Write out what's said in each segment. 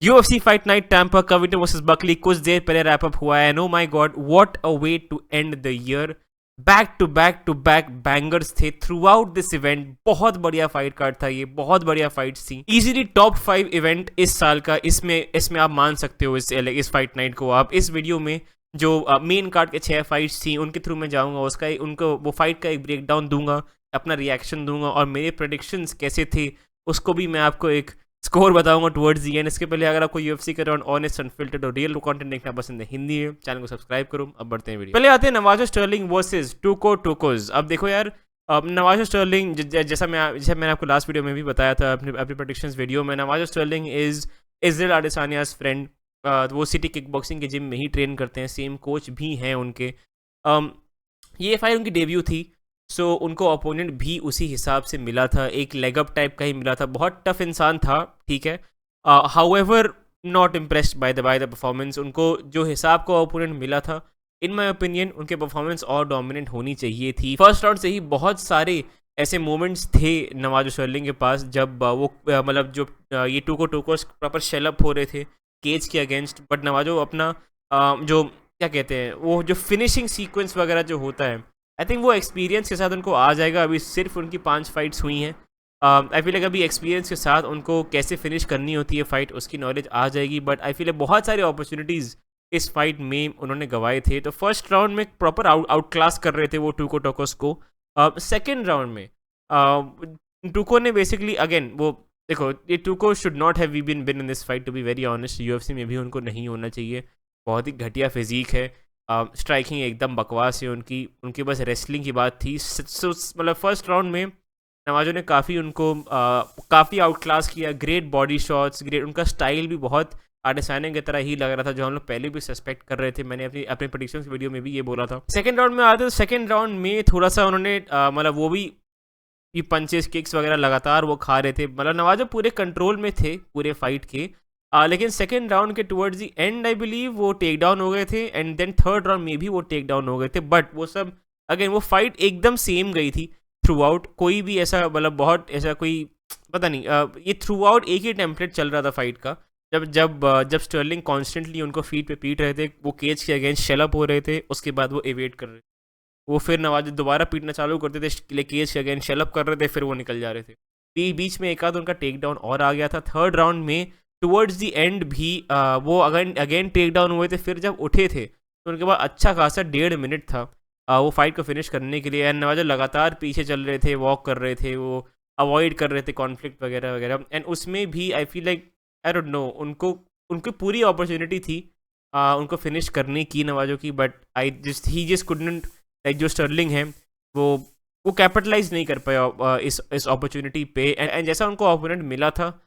UFC fight night Tampa कविटो versus Buckley कुछ देर पहले रैप अप हुआ है and oh my god what a way to end the year. Back to back bangers थे throughout this event. बहुत बढ़िया फाइट कार्ड था ये, बहुत बढ़िया फाइट्स थी। इजीली टॉप 5 इवेंट इस साल का। इसमें आप मान सकते हो इस फाइट नाइट को। आप इस वीडियो में जो मेन कार्ड के 6 फाइट्स थी उनके थ्रू मैं जाऊंगा, उसका उनको वो फाइट का एक ब्रेकडाउन दूंगा, अपना रिएक्शन दूंगा और मेरे प्रेडिक्शंस कैसे थे उसको भी मैं आपको एक स्कोर बताऊंगा टुवर्ड्स दी एंड। इसके पहले अगर आपको यूएफसी के अराउंड ऑनेस्ट अनफिल्टर्ड और रियल कंटेंट देखना पसंद है हिंदी है, चैनल को सब्सक्राइब करो। अब बढ़ते हैं वीडियो। पहले आते हैं नवाजो स्टर्लिंग वर्सेस टूकोज। अब देखो यार, नवाजो स्टर्लिंग जैसा मैंने आपको लास्ट वीडियो में भी बताया था अपनी प्रेडिक्शंस वीडियो में, Navajo Stirling is Israel Adesanya's friend. वो सिटी किक बॉक्सिंग के जिम में ही ट्रेन करते हैं, सेम कोच भी हैं उनके। ये फाइट उनकी डेब्यू थी, सो उनको अपोनेंट भी उसी हिसाब से मिला था, एक लेग अप टाइप का ही मिला था। बहुत टफ इंसान था, ठीक है। However not impressed by the performance. उनको जो हिसाब का अपोनेंट मिला था, इन माय ओपिनियन उनके परफॉर्मेंस और डोमिनेंट होनी चाहिए थी। फर्स्ट राउंड से ही बहुत सारे ऐसे मोमेंट्स थे नवाजो स्टर्लिंग के पास जब वो मतलब जो ये टूकोस प्रॉपर शेलअप हो रहे थे केज के अगेंस्ट, बट नवाजो अपना जो क्या कहते हैं वो जो फिनिशिंग सीक्वेंस वगैरह जो होता है, आई थिंक वो एक्सपीरियंस के साथ उनको आ जाएगा। अभी सिर्फ उनकी 5 फाइट्स हुई हैं। आई फील अभी एक्सपीरियंस के साथ उनको कैसे फिनिश करनी होती है फाइट उसकी नॉलेज आ जाएगी। बट आई फील बहुत सारी अपॉर्चुनिटीज़ इस फाइट में उन्होंने गंवाए थे। तो फर्स्ट राउंड में प्रॉपर आउट क्लास कर रहे थे वो टोकोस को। सेकेंड राउंड में टूको ने बेसिकली अगेन वो देखो, ये Tuco should not have been in this fight to be very honest. UFC में भी उनको नहीं होना चाहिए। बहुत ही घटिया फिजिक है, स्ट्राइकिंग एकदम बकवास है उनकी बस रेसलिंग की बात थी। मतलब फर्स्ट राउंड में नवाजो ने काफ़ी उनको काफ़ी आउट क्लास किया। ग्रेट बॉडी शॉट्स, ग्रेट, उनका स्टाइल भी बहुत आडेसाने की तरह ही लग रहा था जो हम लोग पहले भी सस्पेक्ट कर रहे थे। मैंने अपने प्रेडिक्शंस वीडियो में भी ये बोला था। सेकंड राउंड में आते तो सेकंड राउंड में थोड़ा सा उन्होंने मतलब वो भी ये पंचेस किक्स वगैरह लगातार वो खा रहे थे। मतलब नवाजो पूरे कंट्रोल में थे पूरे फाइट के। लेकिन सेकेंड राउंड के towards the and I believe वो टेक डाउन हो गए थे एंड देन थर्ड राउंड में भी वो टेक डाउन हो गए थे। बट वो सब अगेन वो फाइट एकदम सेम गई थी थ्रू आउट। कोई भी ऐसा मतलब बहुत ऐसा कोई पता नहीं, ये थ्रू आउट एक ही टेम्पलेट चल रहा था फाइट का। जब स्टर्लिंग कॉन्स्टेंटली उनको फीट पे पीट रहे थे, वो केज के अगेंस्ट शेलअप हो रहे थे, उसके बाद वो एवेट कर रहे थे, वो फिर नवाजो दोबारा पीटना चालू करते थे, केज के अगेंस्ट शेलअप कर रहे थे, फिर वो निकल जा रहे थे। बीच में एक आध उनका टेक डाउन और आ गया था। थर्ड राउंड में टुवर्ड्स दी एंड भी वो अगेन टेक डाउन हुए थे। फिर जब उठे थे तो उनके बाद अच्छा खासा 1.5 मिनट था वो फाइट को फिनिश करने के लिए। एंड नवाजो लगातार पीछे चल रहे थे, वॉक कर रहे थे, वो अवॉइड कर रहे थे कॉन्फ्लिक्ट वगैरह वगैरह। एंड उसमें भी I feel like I don't no उनको पूरी अपॉर्चुनिटी थी उनको फिनिश करने की नवाजो की। But he just couldn't, like जो स्टर्लिंग है वो कैपिटलाइज नहीं कर पाया इस अपॉर्चुनिटी पे। एंड जैसा उनको अपोनेंट मिला था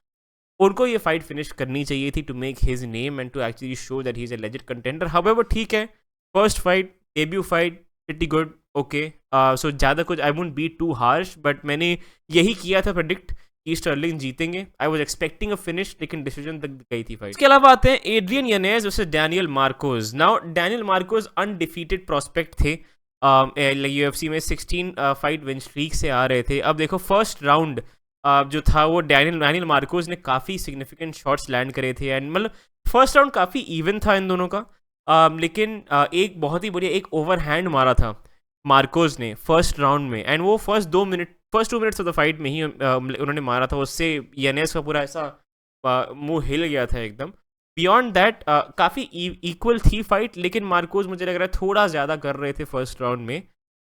उनको ये फाइट फिनिश करनी चाहिए थी to make his name and to actually show that he is a legend contender. However ठीक है, first fight, debut fight, pretty good, okay. So ज़्यादा कुछ I won't be too harsh, but मैंने यही किया था प्रेडिक्ट कि स्टर्लिंग जीतेंगे। I was expecting a finish, लेकिन डिसीजन तक गई थी फाइट। इसके अलावा आते हैं Adrian Yanez versus Daniel Marcos. Now Daniel Marcos undefeated prospect थे यूएफसी में, 16 फाइट विन स्ट्रीक से आ रहे थे। अब देखो फर्स्ट राउंड जो था वो डैनियल मार्कोज ने काफ़ी सिग्निफिकेंट शॉट्स लैंड करे थे। एंड मतलब फर्स्ट राउंड काफ़ी इवन था इन दोनों का। लेकिन एक बहुत ही बढ़िया एक ओवर हैंड मारा था मार्कोज ने फर्स्ट राउंड में। एंड वो first 2 minutes of the fight में ही उन्होंने मारा था। उससे यानेज का पूरा ऐसा मुंह हिल गया था एकदम। बियॉन्ड दैट काफ़ी इक्वल थी फाइट, लेकिन मार्कोज मुझे लग रहा है थोड़ा ज़्यादा कर रहे थे फर्स्ट राउंड में।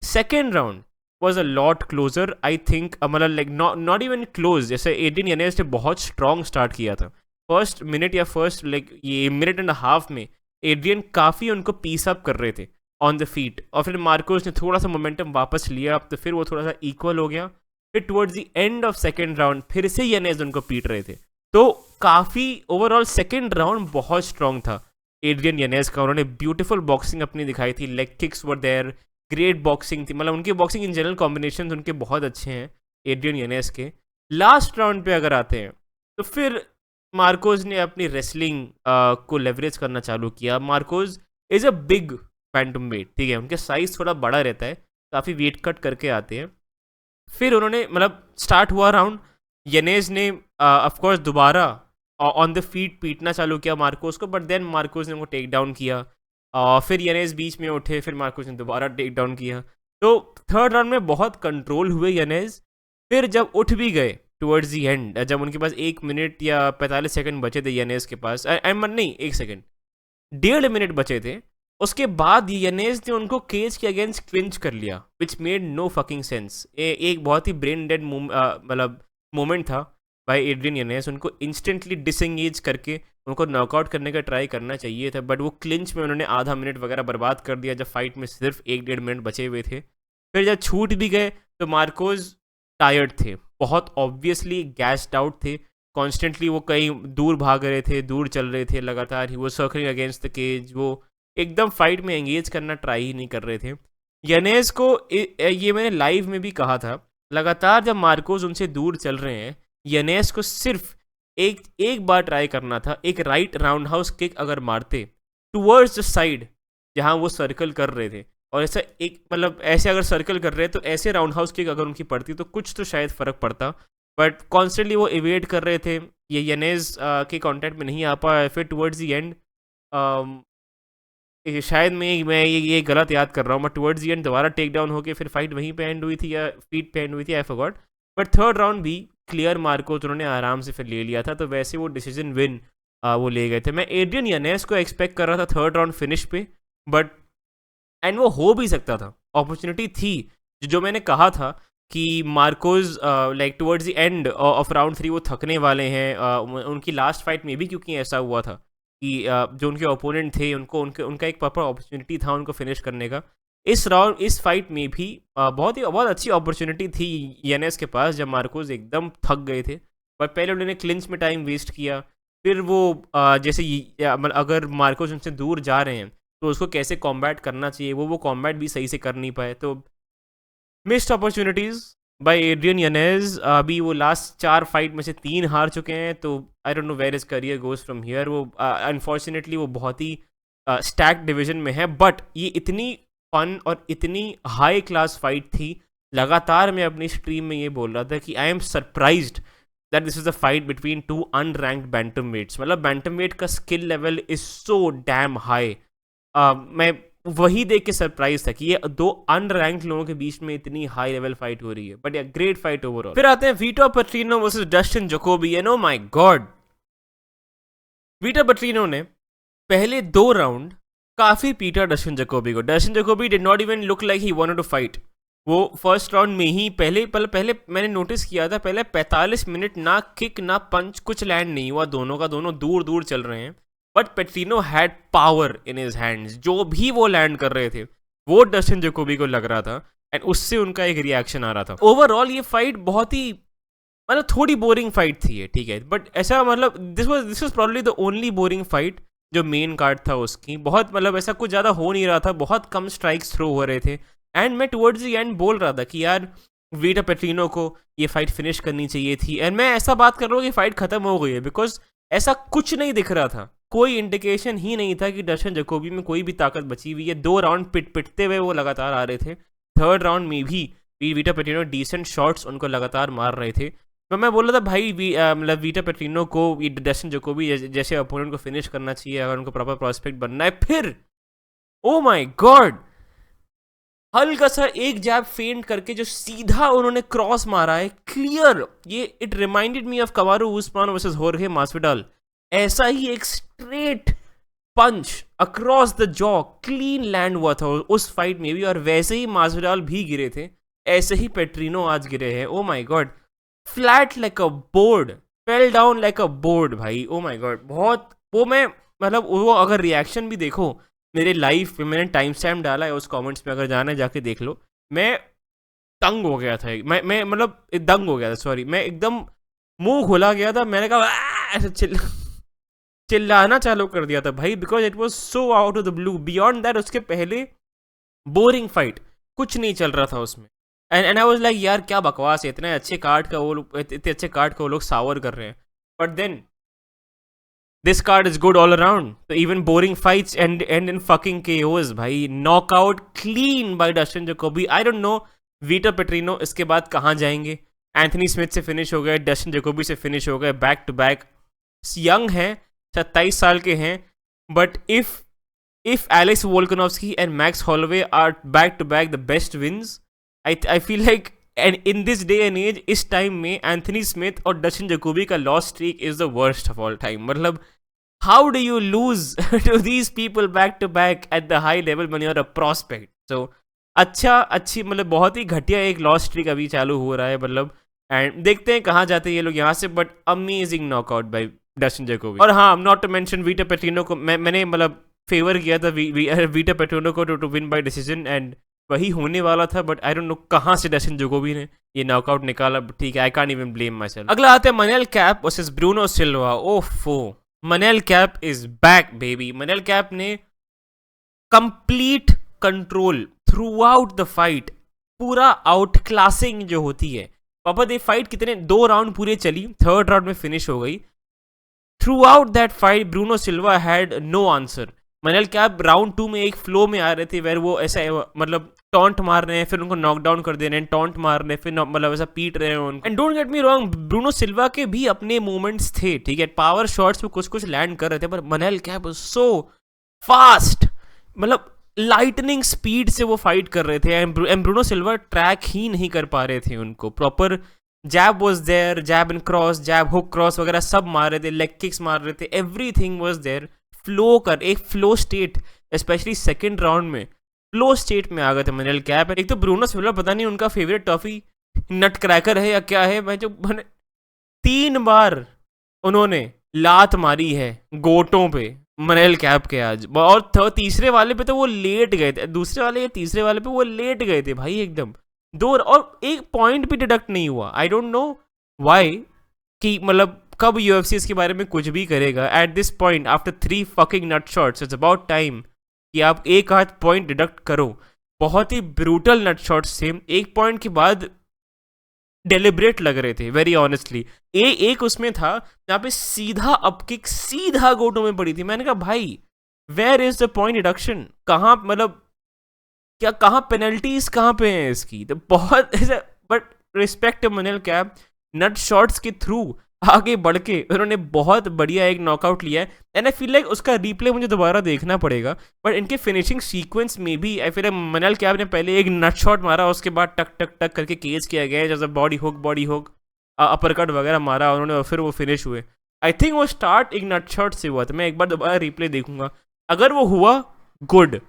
Second round was a lot closer I think, मतलब लाइक नॉट इवन क्लोज। जैसे एड्रियन यानेज ने बहुत स्ट्रॉन्ग स्टार्ट किया था फर्स्ट मिनट या फर्स्ट लाइक ये मिनट एंड हाफ में एड्रियन काफ़ी उनको पीस अप कर रहे थे ऑन द फीट। और फिर मार्कोस ने थोड़ा सा मोमेंटम वापस लिया, तो फिर वो थोड़ा सा इक्वल हो गया। फिर towards the end of second round फिर से यानेज उनको पीट रहे थे। तो काफ़ी ओवरऑल सेकेंड राउंड बहुत स्ट्रॉन्ग था एड्रियन यानेज का। उन्होंने ब्यूटीफुल बॉक्सिंग अपनी दिखाई थी, leg kicks were there, great boxing थी। मतलब उनकी बॉक्सिंग इन जनरल कॉम्बिनेशन उनके बहुत अच्छे हैं एड्रियन यानेज के। लास्ट राउंड पे अगर आते हैं तो फिर मार्कोज ने अपनी रेसलिंग को लेवरेज करना चालू किया। Marcos is a big bantamweight, ठीक है, उनके साइज़ थोड़ा बड़ा रहता है, काफ़ी वेट कट करके आते हैं। फिर उन्होंने मतलब स्टार्ट हुआ राउंड, यानेज ने ऑफकोर्स दोबारा ऑन द फीट पीटना चालू किया मार्कोस को, बट देन मार्कोस ने उनको टेक डाउन किया। फिर यनेस बीच में उठे, फिर मार्कोस ने दोबारा टेक डाउन किया। तो थर्ड राउंड में बहुत कंट्रोल हुए यनेस। फिर जब उठ भी गए टुवर्ड्स दी एंड, जब उनके पास 1 मिनट या 45 सेकंड बचे थे यनेस के पास, नहीं 1 सेकंड, 1.5 मिनट बचे थे, उसके बाद यनेस ने उनको केज के अगेंस्ट क्लिंच कर लिया, which made no fucking sense. एक बहुत ही ब्रेन डेड मतलब मोमेंट था भाई एड्रियन यनेस। उनको इंस्टेंटली डिसएंगेज करके उनको नॉकआउट करने का ट्राई करना चाहिए था, बट वो क्लिंच में उन्होंने आधा मिनट वगैरह बर्बाद कर दिया, जब फाइट में सिर्फ 1-1.5 मिनट बचे हुए थे। फिर जब छूट भी गए तो मार्कोस टायर्ड थे, बहुत ऑब्वियसली गैस्ड आउट थे। कॉन्स्टेंटली वो कहीं दूर भाग रहे थे, दूर चल रहे थे लगातार ही, वो सर्कलिंग अगेंस्ट द केज, वो एकदम फाइट में एंगेज करना ट्राई ही नहीं कर रहे थे। यनेस को ये मैंने लाइव में भी कहा था, लगातार जब मार्कोस उनसे दूर चल रहे हैं, यनेस को सिर्फ एक बार ट्राई करना था। एक राइट राउंड हाउस किक अगर मारते टूवर्ड्स द साइड जहाँ वो सर्कल कर रहे थे, और ऐसा एक मतलब ऐसे अगर सर्कल कर रहे हैं तो ऐसे राउंड हाउस किक अगर उनकी पड़ती तो कुछ तो शायद फ़र्क पड़ता, बट कॉन्स्टेंटली वो इवेट कर रहे थे। ये यनेस के कॉन्टैक्ट में नहीं आ पाया। फिर टुवर्ड्स दी एंड शायद मैं ये गलत याद कर रहा हूँ, बट टुवर्ड्स दी एंड दोबारा टेक डाउन होके फिर फाइट वहीं पे एंड हुई थी या फीट पे एंड हुई थी, I forgot. But third round भी क्लियर मार्कोस उन्होंने आराम से फिर ले लिया था, तो वैसे वो डिसीजन विन वो ले गए थे। मैं एड्रियन यनेस को एक्सपेक्ट कर रहा था थर्ड राउंड फिनिश पे, बट एंड वो हो भी सकता था, अपॉर्चुनिटी थी। जो मैंने कहा था कि Marcos like towards the end of round 3 वो थकने वाले हैं। उनकी लास्ट फाइट में भी क्योंकि ऐसा हुआ था कि जो उनके ओपोनेंट थे उनका एक प्रॉपर अपॉर्चुनिटी था उनको फिनिश करने का। इस फाइट में भी बहुत अच्छी अपॉर्चुनिटी थी यनेस के पास, जब मार्कोस एकदम थक गए थे, पर पहले उन्होंने क्लिंच में टाइम वेस्ट किया। फिर वो जैसे मतलब अगर मार्कोस उनसे दूर जा रहे हैं तो उसको कैसे कॉम्बैट करना चाहिए, वो कॉम्बैट भी सही से कर नहीं पाए। तो मिस्ड अपॉर्चुनिटीज़ बाय एड्रियन यनेस। अभी वो लास्ट 4 फाइट में से 3 हार चुके हैं, तो I don't know where his career goes from here. वो अनफॉर्चुनेटली वो बहुत ही स्टैक डिवीजन में है, बट ये इतनी फन और इतनी हाई क्लास फाइट थी। लगातार मैं अपनी स्ट्रीम में ये बोल रहा था कि I am surprised that this is a fight between 2 unranked bantamweights. मतलब बैंटमवेट का skill level is so damn high. मैं वही देख के सरप्राइज था कि ये 2 अनरैंक्ड लोगों के बीच में इतनी हाई लेवल फाइट हो रही है, बट ग्रेट फाइट ओवरऑल। फिर आते हैं Vitor Petrino versus Dustin Jacoby, and oh my god, Vitor Petrino ने पहले 2 राउंड काफी पीटा डस्टिन जोकोबी को। Dustin Jacoby did not even look like he wanted to fight. वो फर्स्ट राउंड में ही पहले मैंने नोटिस किया था, पहले 45 मिनट ना किक ना पंच कुछ लैंड नहीं हुआ, दोनों का दोनों दूर दूर चल रहे हैं, but Petrino had power in his hands. जो भी वो लैंड कर रहे थे वो डस्टिन जोकोबी को लग रहा था, एंड उससे उनका एक रिएक्शन आ रहा था। ओवरऑल ये फाइट बहुत ही मतलब थोड़ी बोरिंग फाइट थी ये, ठीक है, बट ऐसा मतलब this was probably the only boring fight जो मेन कार्ड था उसकी। बहुत मतलब ऐसा कुछ ज़्यादा हो नहीं रहा था, बहुत कम स्ट्राइक्स थ्रो हो रहे थे, एंड मैं टुवर्ड्स द एंड बोल रहा था कि यार वीटो पेट्रिनो को ये फाइट फिनिश करनी चाहिए थी। एंड मैं ऐसा बात कर रहा हूँ कि फाइट खत्म हो गई है, बिकॉज ऐसा कुछ नहीं दिख रहा था, कोई इंडिकेशन ही नहीं था कि डस्टिन जोकोबी में कोई भी ताकत बची हुई है। 2 राउंड पिटते हुए वो लगातार आ रहे थे। थर्ड राउंड में भी वीटो पेट्रिनो डिसेंट शॉट्स उनको लगातार मार रहे थे। तो मैं बोल रहा था भाई मतलब वीटो पेट्रिनो को डस्टिन जोकोबी जैसे अपोनेंट को फिनिश करना चाहिए अगर उनको प्रॉपर प्रॉस्पेक्ट बनना है। फिर ओ माय गॉड, हल्का सा एक जैब फेंट करके जो सीधा उन्होंने क्रॉस मारा है, क्लियर, ये it reminded me of Kamaru Usman versus होर्गे मास्विडाल। ऐसा ही एक straight punch across the jaw clean land हुआ था उस फाइट में भी, और वैसे ही मास्विडाल भी गिरे थे, ऐसे ही पेट्रिनो आज गिरे हैं। Oh my god, flat like a board, fell down like a board भाई। ओ माय गॉड, बहुत वो मैं मतलब वो अगर रिएक्शन भी देखो मेरे लाइव पे, मैंने टाइम स्टैम्प डाला है उस कमेंट्स में, अगर जाना है जाके देख लो। मैं तंग हो गया था, मैं मतलब दंग हो गया था, सॉरी, मैं एकदम मुंह खुला गया था। मैंने कहा ऐसे चिल्लाना चालू कर दिया था भाई, because it was so out of the blue. Beyond that उसके पहले बोरिंग फाइट, कुछ नहीं चल रहा था उसमें, एंड आई वाज लाइक यार क्या बकवास है, इतने अच्छे कार्ड का वो लोग सावर कर रहे हैं, but then this card is good all around. So even boring fights end in fucking KOs भाई. Knockout clean by Dustin Jacoby. I don't know Vitor Petrino इसके बाद कहाँ जाएंगे. एंथनी स्मिथ से फिनिश हो गए, डस्टिन जैकोबी से finish हो गए, बैक टू बैक. यंग हैं, 27 साल के हैं, but if Alex Volkanovski and Max Holloway are back to back the best wins, I feel like and in this day and age इस टाइम में Anthony Smith और Dustin Jacoby का loss streak is the worst of all time. मतलब how do you lose to these people back to back at the high level when you're a prospect? So अच्छी मतलब बहुत ही घटिया एक loss streak अभी चालू हो रहा है मतलब. एंड देखते हैं कहाँ जाते हैं ये लोग यहाँ से, but amazing knockout by Dustin Jacoby. और हाँ, not to mention Vitor Petrino को मैंने मतलब फेवर किया था वीटर पेट्रिनो को to win by decision, and वही होने वाला था, बट आई डोंट नो कहाँ से डस्टिन जोकोबी ने ये नॉकआउट निकाला. ठीक है, I can't even blame my self. अगला आते हैं मनल कैप वर्सेस ब्रूनो सिल्वा. ओफो, मनल कैप इज बैक बेबी. मनल कैप ने complete control through out the fight, पूरा आउट क्लासिंग जो होती है. पापा दे फाइट कितने 2 राउंड पूरे चली, 3rd राउंड में फिनिश हो गई. Throughout that fight Bruno Silva had no answer. Manel Kape round 2 में एक फ्लो में आ रहे थे, वेर वो ऐसा मतलब टॉन्ट मार रहे हैं, फिर उनको नॉकडाउन कर दे रहे हैं, टॉन्ट मार रहे हैं, फिर मतलब ऐसा पीट रहे हैं उनको. And don't get me wrong, Bruno Silva के भी अपने मूवमेंट्स थे, ठीक है, पावर शॉट्स में कुछ लैंड कर रहे थे, पर मनल कैप सो फास्ट, मतलब लाइटनिंग स्पीड से वो फाइट कर रहे थे. एंड ब्रूनो सिल्वा ट्रैक ही नहीं कर पा रहे थे उनको proper. Jab was there, jab and cross, jab hook cross वगैरह सब मार रहे थे, लेग किक्स मार रहे थे, एवरीथिंग वॉज देयर. फ्लो कर एक flow state, specially second round में फ्लो स्टेट में आ गए थे मनल कैप. एक तो ब्रूनो सिल्वा पता नहीं उनका फेवरेट टॉफी नट क्रैकर है या क्या है भाई, जो 3 बार उन्होंने लात मारी है गोटों पे मनल कैप के आज. और तीसरे वाले पे तो वो लेट गए थे, दूसरे वाले या तीसरे वाले पे वो लेट गए थे भाई एकदम. 2 और 1 पॉइंट भी डिडक्ट नहीं हुआ. आई डोंट नो वाई, कि मतलब कब यूएफसी इसके बारे में कुछ भी करेगा. At this point after 3 fucking nut shots it's about time कि आप 1 पॉइंट डिडक्ट करो. बहुत ही ब्रूटल नट शॉट्स थे. 1 पॉइंट के बाद डेलिब्रेट लग रहे थे वेरी ऑनेस्टली. एक उसमें था जहाँ पे सीधा अपकिक सीधा गोटो में पड़ी थी. मैंने कहा भाई where is the point deduction, कहाँ मतलब क्या, कहाँ पेनल्टीज कहाँ पे हैं इसकी. तो बहुत बट रिस्पेक्ट मनल कैप, नट शॉट्स के थ्रू आगे बढ़ के उन्होंने बहुत बढ़िया एक नॉकआउट लिया है. एंड आई फील लाइक उसका रिप्ले मुझे दोबारा देखना पड़ेगा, बट इनके फिनिशिंग सीक्वेंस में भी आई फील मनल कैप ने पहले एक नट शॉट मारा, उसके बाद टक टक टक करके केज किया गया जैसे बॉडी हुक अपरकट वगैरह मारा उन्होंने, और फिर वो फिनिश हुए. आई थिंक वो स्टार्ट एक नट शॉट से हुआ था. मैं एक बार दोबारा रिप्ले देखूंगा, अगर वो हुआ गुड.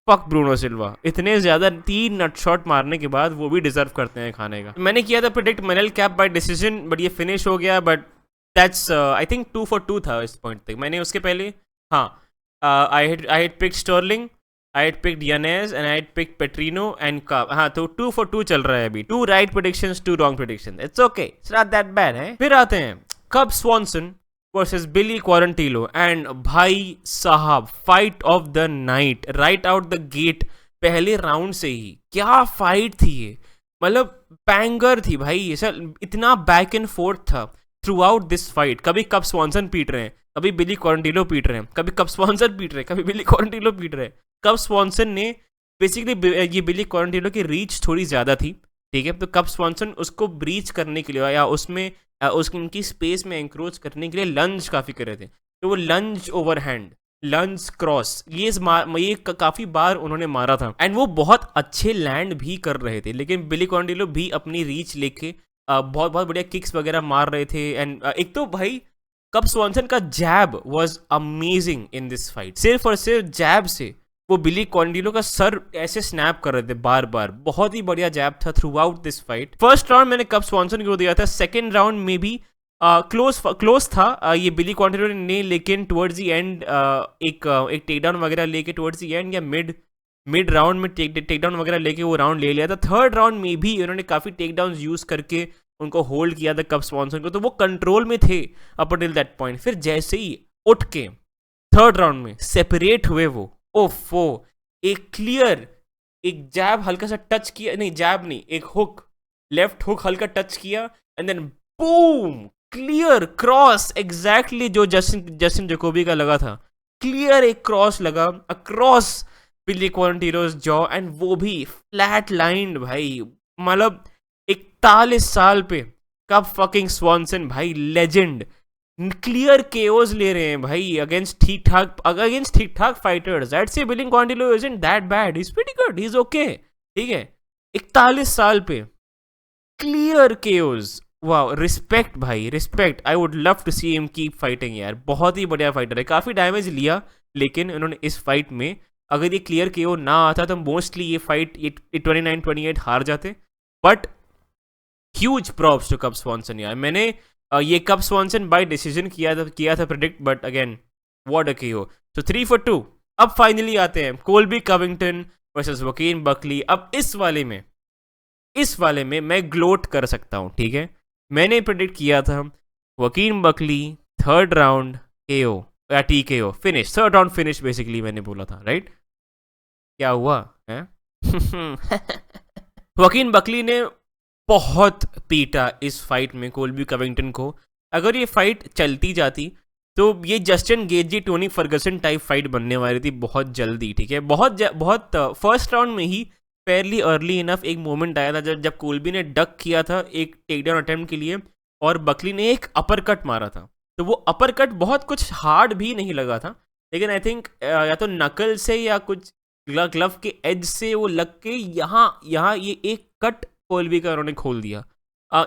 फक ब्रूनो सिल्वा, इतने ज्यादा 3 नट शॉट मारने के बाद वो भी डिजर्व करते हैं खाने का. मैंने किया था प्रेडिक्ट मनल कैप बाय डिसीजन, बट ये फिनिश हो गया. But that's I think 2 for 2 था इस पॉइंट तक. मैंने उसके पहले हाँ I had picked Stirling, I had picked Yanez and I had picked Petrino and Kape. हाँ, तो 2 for 2 चल रहा है अभी. 2 right predictions, 2 wrong prediction. It's okay, it's not that bad है. फिर आते हैं कब स्वॉनसन वर्सेस बिली क्वारंटिलो. एंड भाई साहब fight of the night, right out the gate, पहले राउंड से ही क्या फाइट थी ये, मतलब बैंगर थी भाई. सर इतना बैक एंड फोर्थ था थ्रू आउट दिस फाइट. कभी कब स्वॉनसन पीट रहे हैं, कभी बिली क्वारंटिलो पीट रहे हैं, कभी कब स्वॉनसन पीट रहे हैं, कभी बिली क्वारंटिलो पीट रहे हैं. कब स्वॉनसन ने बेसिकली ये बिली क्वारंटिलो की रीच थोड़ी ज़्यादा थी, ठीक है, तो कब स्वॉनसन उसको ब्रीच करने के लिए या उसमें उनकी स्पेस में एंक्रोच करने के लिए लंज काफ़ी कर रहे थे. तो वो लंज ओवरहैंड, लंज क्रॉस, ये काफ़ी बार उन्होंने मारा था. एंड वो बहुत अच्छे लैंड भी कर रहे थे. लेकिन बिली क्वारंटिलो भी अपनी रीच लेके बहुत बहुत बढ़िया किक्स वगैरह मार रहे थे. एंड एक तो भाई कब स्वॉनसन का jab was amazing in this fight. सिर्फ और सिर्फ जैब से वो बिली क्वारंटिलो का सर ऐसे स्नैप कर रहे थे बार बार. बहुत ही बढ़िया जैब था through out this fight. First round मैंने कब स्वॉनसन को दिया था, सेकेंड राउंड में भी क्लोज था ये बिली क्वारंटिलो ने, लेकिन टुवर्ड्स दी एंड एक टेक डाउन वगैरह लेके टुवर्ड्स दी एंड या मिड राउंड में टेक डाउन वगैरह लेके वो राउंड ले लिया था. थर्ड राउंड में भी उन्होंने काफ़ी टेक डाउन यूज करके उनको होल्ड किया था कब स्वॉनसन को, तो वो कंट्रोल में थे अप टिल दैट पॉइंट. फिर जैसे ही उठ के थर्ड राउंड में सेपरेट हुए वो, ओफो, एक क्लियर एक जैब हल्का सा टच किया, नहीं जैब नहीं, एक हुक, लेफ्ट हुक हल्का टच किया and then boom, clear cross, exactly जो जस्टिन जकोबी का लगा था. क्लियर एक क्रॉस लगा across Billy Quarantillo's jaw, and वो भी फ्लैट लाइंड भाई. मतलब 41 साल पे कब फकिंग स्वॉनसन भाई, लेजेंड क्लियर केओस ले रहे हैं भाई अगेंस्ट ठीक ठाक फाइटर्स। दैट से बिलिंग कॉन्टिलो isn't that bad, is pretty good, is okay, ठीक है। 41 साल पे क्लियर केओस, वाओ, रिस्पेक्ट भाई, respect. I would love to see him keep fighting यार, बहुत ही बढ़िया फाइटर है। काफी डैमेज लिया लेकिन उन्होंने इस फाइट में, अगर ये क्लियर केओ ना आता तो मोस्टली ये फाइट 29-28 हार जाते। But huge props to Cub Swanson यार। मैंने ये कप स्वॉनसन बाय डिसीजन किया था predict, but again what a KO. तो 3-2। अब फाइनली आते हैं Colby Covington versus Joaquin Buckley. अब इस वाले में मैं ग्लोट कर सकता हूँ, ठीक है। मैंने प्रेडिक्ट किया था वकीन बकली थर्ड राउंड केओ या TKO finish, third round finish basically मैंने बोला था, राइट। क्या हुआ है? वकीन बकली ने बहुत पीटा इस फाइट में कोल्बी कविंगटन को। अगर ये फाइट चलती जाती तो ये Justin Gaethje Tony Fergusson type fight बनने वाली थी बहुत जल्दी, ठीक है। बहुत फर्स्ट राउंड में ही फेयरली अर्ली इनफ एक मोमेंट आया था जब कोल्बी ने डक किया था एक टेक डाउन अटेम्प्ट के लिए और बकली ने एक अपर कट मारा था। तो वो अपर कट बहुत कुछ हार्ड भी नहीं लगा था, लेकिन आई थिंक या तो नकल से या कुछ ग्लव के एज से वो लग के यहाँ ये एक कट कोल्बी का उन्होंने खोल दिया।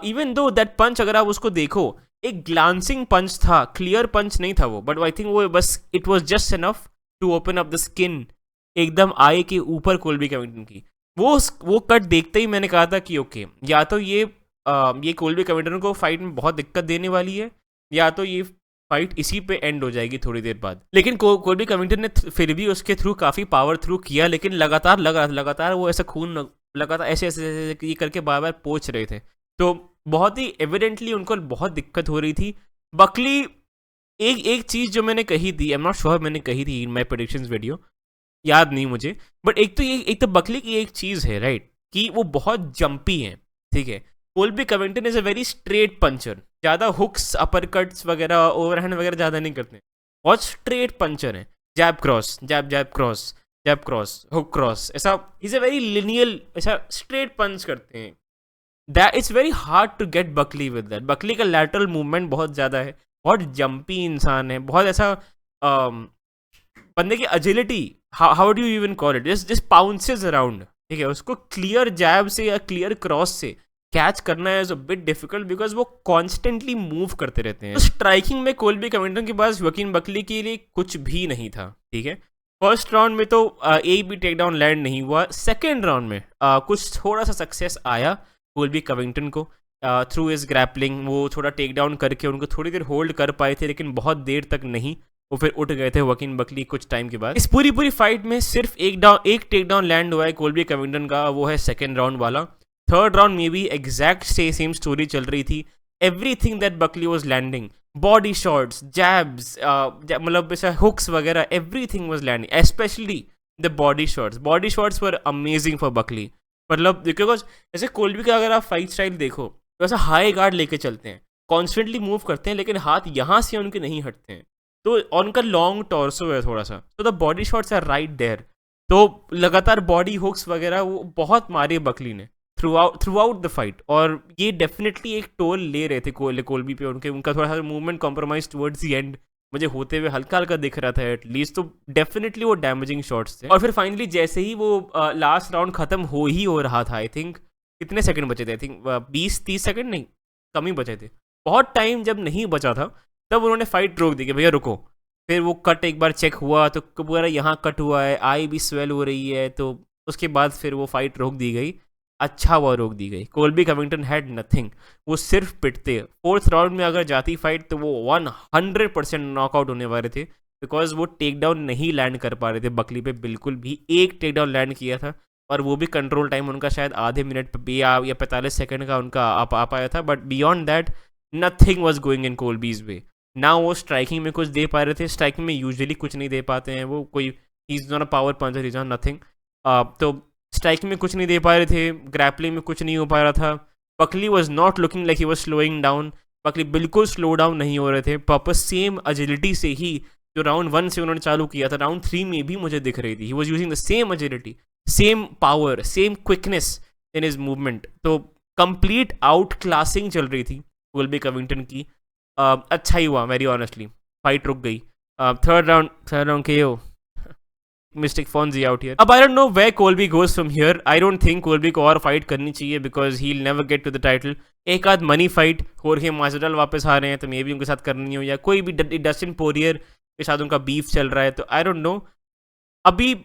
इवन दो दैट पंच, अगर आप उसको देखो, एक ग्लांसिंग पंच था, क्लियर पंच नहीं था वो, बट आई थिंक वो बस it was just enough to open up the skin एकदम आई के ऊपर कोल्बी कविंगटन की। वो कट देखते ही मैंने कहा था कि ओके, या तो ये कोल्बी कविंगटन को फाइट में बहुत दिक्कत देने वाली है, या तो ये फाइट इसी पे एंड हो जाएगी थोड़ी देर बाद। लेकिन कोल्बी कविंगटन ने फिर भी उसके थ्रू काफी पावर थ्रू किया, लेकिन लगातार वो ऐसा खून लगातार ऐसे ये करके बार बार पोंछ रहे थे। तो बहुत ही एविडेंटली उनको बहुत दिक्कत हो रही थी। बकली एक चीज जो मैंने कही थी, आई एम नॉट श्योर मैंने कही थी इन माय प्रेडिक्शंस वीडियो, याद नहीं मुझे, बट एक तो बकली की एक चीज है, राइट, कि वो बहुत जंपी है, ठीक है। Colby Covington is a very straight puncher, ज्यादा हुक्स अपर कट्स वगैरह ओवरहैंड वगैरह ज्यादा नहीं करते, बहुत स्ट्रेट पंचर है। Jab cross, jab cross, jab cross, hook cross, ऐसा इज अ वेरी लिनियल, ऐसा स्ट्रेट पंच करते हैं। That it's very hard to get Buckley with that. Buckley का लैटरल मूवमेंट बहुत ज्यादा है, बहुत जंपी इंसान है, बहुत ऐसा बंदे की agility, how do you even call it, just pounces around, ठीक है। उसको क्लियर जैब से या क्लियर क्रॉस से कैच करना है is a bit difficult because वो कॉन्स्टेंटली मूव करते रहते हैं। तो स्ट्राइकिंग में कोल्बी कविंगटन के पास वकीन बकली के लिए कुछ भी नहीं था, ठीक है। फर्स्ट राउंड में तो एक भी टेक डाउन लैंड नहीं हुआ। सेकेंड राउंड में कुछ थोड़ा सा सक्सेस आया कोल्बी कविंगटन को थ्रू इज ग्रैपलिंग। वो थोड़ा टेक डाउन करके उनको थोड़ी देर होल्ड कर पाए थे, लेकिन बहुत देर तक नहीं। वो फिर उठ गए थे वकीन बकली कुछ टाइम के बाद। इस पूरी फाइट में सिर्फ एक टेक डाउन लैंड हुआ है कोल्बी कविंगटन का, वो है सेकेंड राउंड वाला। थर्ड राउंड में भी एग्जैक्ट सेम स्टोरी चल रही थी। Everything that Buckley was landing, body shots, jabs, मतलब ऐसा हुक्स वगैरह, everything was landing, specially the body shots were amazing for Buckley. मतलब बिकॉज ऐसे कोल्बी का अगर आप फाइट स्टाइल देखो तो ऐसा हाई गार्ड लेके चलते हैं, कॉन्स्टेंटली मूव करते हैं, लेकिन हाथ यहाँ से उनके नहीं हटते हैं, तो उनका लॉन्ग टॉर्सो है थोड़ा सा, तो the body shots are right there. तो लगातार बॉडी हुक्स वगैरह वो बहुत मारे बकली ने थ्रू आउट द फाइट, और ये डेफिनेटली एक टोल ले रहे थे कोल्बी पे। उनका थोड़ा सा movement compromise towards the and मुझे होते हुए हल्का हल्का दिख रहा था एटलीस्ट, तो डेफिनेटली वो डैमेजिंग शॉट्स थे। और फिर फाइनली जैसे ही वो लास्ट राउंड खत्म हो रहा था, आई थिंक कितने सेकंड बचे थे, आई थिंक 20-30 सेकंड, नहीं कम ही बचे थे, बहुत टाइम जब नहीं बचा था तब उन्होंने फाइट रोक दी कि भैया रुको। फिर वो कट एक बार चेक हुआ तो पूरा यहाँ कट हुआ है, आई भी स्वेल हो रही है, तो उसके बाद फिर वो फाइट रोक दी गई। अच्छा हुआ रोक दी गई। कोल्बी कविंगटन हैड नथिंग, वो सिर्फ पिटते। फोर्थ राउंड में अगर जाती फाइट तो वो 100% नॉकआउट होने वाले थे, बिकॉज वो टेक डाउन नहीं लैंड कर पा रहे थे बकली पे बिल्कुल भी। एक टेक डाउन लैंड किया था और वो भी कंट्रोल टाइम उनका शायद आधे मिनट पे या 45 सेकंड का उनका आ पाया था, but beyond that nothing was going in Colby's way. ना वो स्ट्राइकिंग में कुछ दे पा रहे थे, स्ट्राइकिंग में यूजुअली कुछ नहीं दे पाते हैं वो, कोई is not a power puncture, is not nothing. तो स्ट्राइकिंग में कुछ नहीं दे पा रहे थे, ग्रैपलिंग में कुछ नहीं हो पा रहा था। Buckley was not looking like he was slowing down, Buckley बिल्कुल स्लो डाउन नहीं हो रहे थे। वापस सेम एजिलिटी से ही जो राउंड 1 से उन्होंने चालू किया था, राउंड 3 में भी मुझे दिख रही थी। He was using the same agility, same power, same quickness in his movement. तो कंप्लीट आउट क्लासिंग चल रही थी कोल्बी कविंगटन की। अच्छा ही हुआ वेरी ऑनेस्टली, फाइट रुक गई। Third round KO, mystic Fonzie out here. अब I don't know where Colby goes from here. I don't think Colby को और फाइट करनी चाहिए because he will never get to the title. एक आध money fight, होर्हे मास्विडल वापस आ रहे हैं तो मे भी उनके साथ करनी हो, या कोई भी डस्टिन पोरियर के साथ उनका बीफ चल रहा है, तो आई डोंट नो। अभी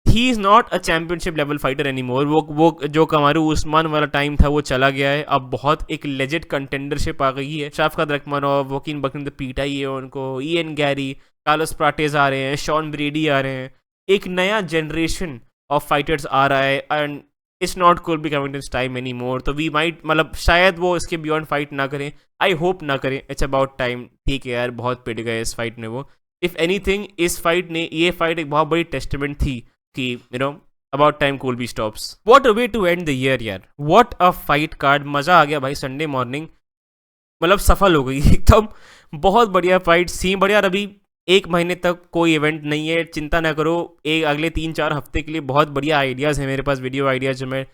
he is not a championship level fighter any more. वो जो कमारू उस्मान वाला टाइम था वो चला गया है। अब बहुत एक लेजेंड कंटेंडरशिप आ गई है। शाफकात रखमानोव, वोकिन बकरिन तो पीटा ही है उनको, इयन गैरी, कार्लोस प्राटेज आ रहे हैं, शॉन ब्रेडी आ रहे हैं। एक नया जनरेशन ऑफ फाइटर्स आ रहा है and it's not Colby Covington's time any more. तो वी माइट, मतलब शायद वो इसके बियॉन्ड फाइट ना करें, आई होप ना करें। It's about time. ठीक है यार, बहुत पिट गए इस फाइट में वो। इफ एनीथिंग, इस फाइट ने, ये फाइट एक बहुत बड़ी टेस्टमेंट थी कि you know about time Colby stops. What a way to end the year यार, व्हाट अ फाइट कार्ड। मजा आ गया भाई। संडे मॉर्निंग मतलब सफल हो गई एकदम। बहुत बढ़िया फाइट सी। बढ़िया। अभी एक महीने तक कोई इवेंट नहीं है, चिंता ना करो। एक अगले 3-4 हफ्ते के लिए बहुत बढ़िया आइडियाज़ हैं मेरे पास, वीडियो आइडियाज़ जो मैं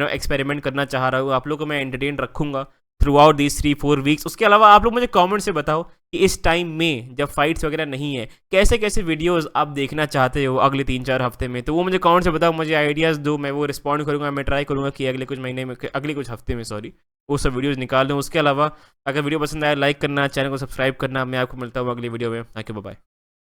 एक्सपेरिमेंट करना चाह रहा हूँ। आप लोग को मैं एंटरटेन रखूँगा थ्रू आउट दीज 3-4 वीक्स। उसके अलावा आप लोग मुझे कमेंट से बताओ कि इस टाइम में जब फाइट्स वगैरह नहीं है, कैसे कैसे वीडियोस आप देखना चाहते हो अगले 3-4 हफ्ते में। तो वो मुझे कमेंट से बताओ, मुझे आइडियाज़ दो, मैं वो रिस्पॉन्ड करूँगा। मैं ट्राई करूँगा कि अगले कुछ महीने में, अगले कुछ हफ्ते में सॉरी, वो सब वीडियोज़ निकाल दूँ। उसके अलावा अगर वीडियो पसंद आया लाइक करना, चैनल को सब्सक्राइब करना। मैं आपको मिलता हूँ अगली वीडियो में। Thank you, bye.